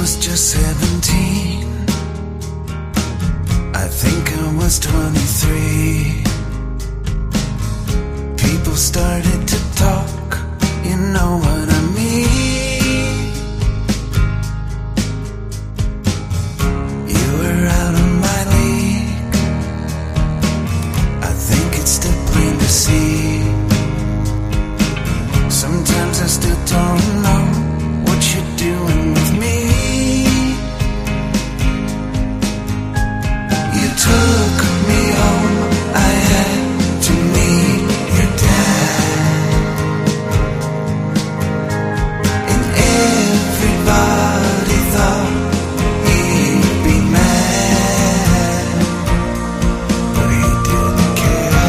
was just 17. I think I was 23. People started to talk, you know what I mean. You were out of my league. I think it's still plain to see. Sometimes I still don't know what you're doing with me. You took me home, I had to meet your dad. And everybody thought he'd be mad, but he didn't care.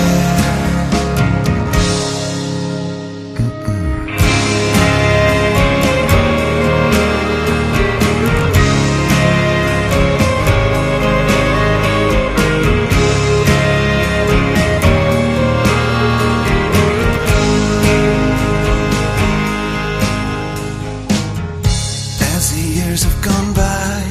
As the years have gone by,